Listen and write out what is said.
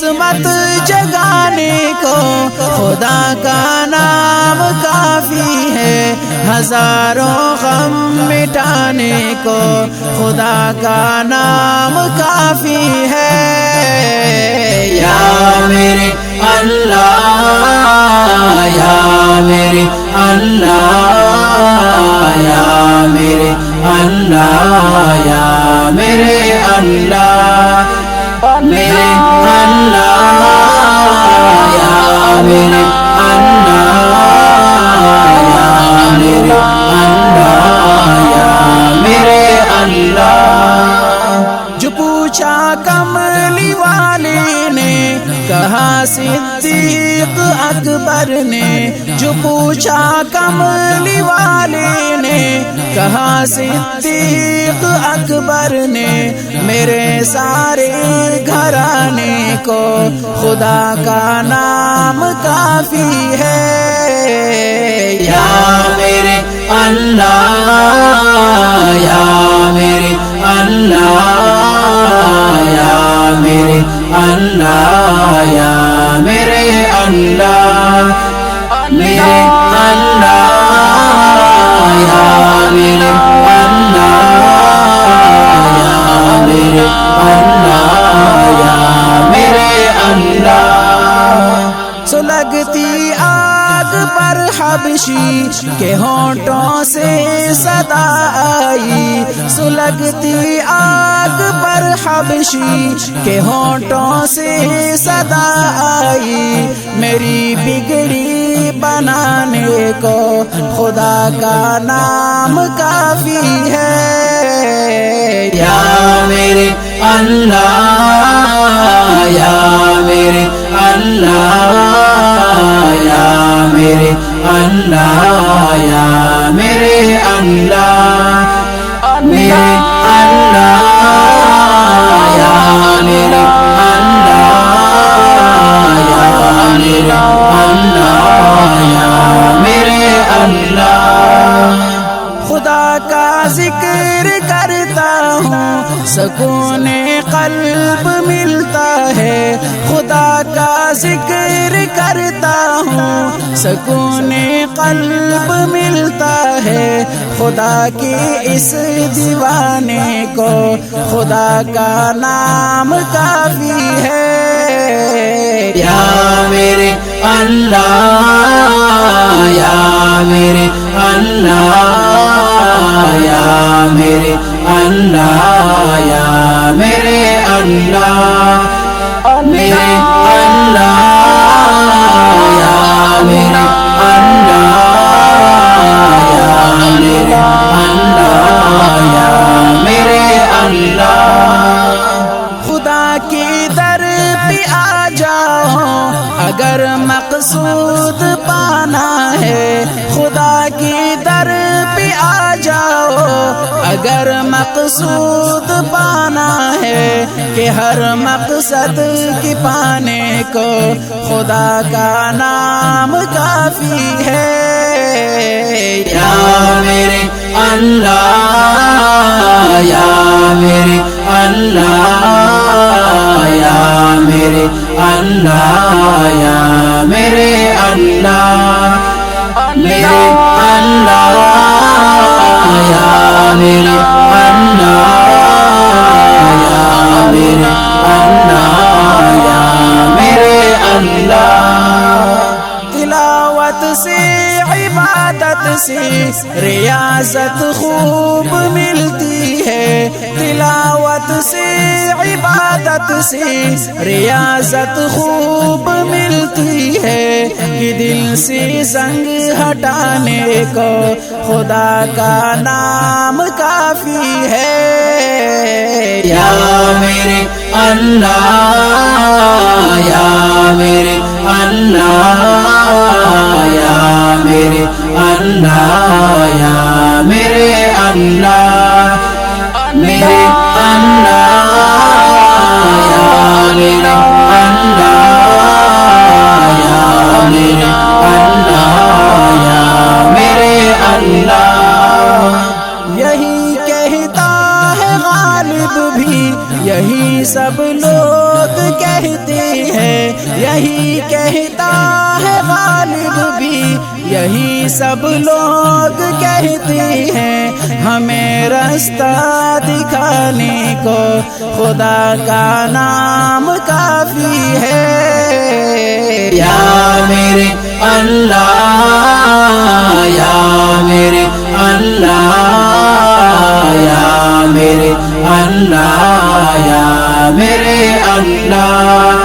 عظمت جگانے کو خدا کا نام کافی ہے، ہزاروں غم مٹانے کو خدا کا نام کافی ہے۔ یا میرے اللہ، یا میرے اللہ، یا میرے اللہ، یا میرے اللہ، میرے اللہ، یا میرے اللہ، یا میرے اللہ، یا میرے اللہ۔ جو پوچھا کملی والے نے کہا صدیق اکبر نے، جو پوچھا کملی والے نے کہا صدیق اکبر نے، میرے سارے گھرانے کو خدا کا نام کافی ہے۔ یا میرے اللہ، یا میرے اللہ، یا میرے اللہ، یا میرے اللہ، میرے اللہ، یا میرے اللہ، یا میرے اللہ، یا میرے اللہ۔ سو لگتی آگ پر حبشی کے ہونٹوں سے صدا آئی، سو لگتی آگ پر حبشی کے ہونٹوں سے صدا آئی، میری بگڑی بنانے کو خدا کا نام کافی ہے۔ یا میرے اللہ، یا میرے اللہ، یا میرے اللہ، یا میرے اللہ، میرے اللہ، یا میرے اللہ، یا میرے اللہ، یا میرے اللہ۔ خدا کا ذکر کرتا ہوں سکون قلب ملتا ہے، خدا کا ذکر کرتا ہوں سکون قلب ملتا ہے، خدا کی اس دیوانے کو خدا کا نام کافی ہے۔ یا میرے اللہ، یا میرے اللہ، یا میرے اللہ، یا میرے اللہ، میرے اللہ، یا میرے اللہ، یا میرے اللہ، یا میرے اللہ۔ خدا کی در پہ آ جاؤ اگر مقصود پانا ہے، خدا کی در پہ آ جاؤ اگر مقصود پانا ہے، کہ ہر مقصد کی پانے کو خدا کا نام کافی ہے۔ یا میرے اللہ، یا میرے اللہ، یا میرے اللہ، یا میرے اللہ، میرے اللہ، یا میرے اللہ، یا میرے اللہ، یا میرے اللہ۔ تلاوت سے عبادت سے ریاضت خوب ملتی ہے، تلاوت سے عبادت سے ریاضت خوب ملتی ہے، کہ دل سے زنگ ہٹانے کو خدا کا نام کافی ہے۔ یا میرے اللہ، یا میرے اللہ، یا میرے اللہ، یا میرے اللہ، میرے اللہ، یا میرے اللہ، یا میرے اللہ، یا میرے اللہ۔ یہی کہتا ہے غالب بھی، یہی سب لوگ کہتے ہیں، یہی کہتا ہے غالب بھی، یہی سب لوگ کہتے ہیں، ہمیں راستہ دکھانے کو خدا کا نام کافی ہے۔ یا میرے اللہ، یا میرے اللہ، یا میرے اللہ، یا میرے اللہ،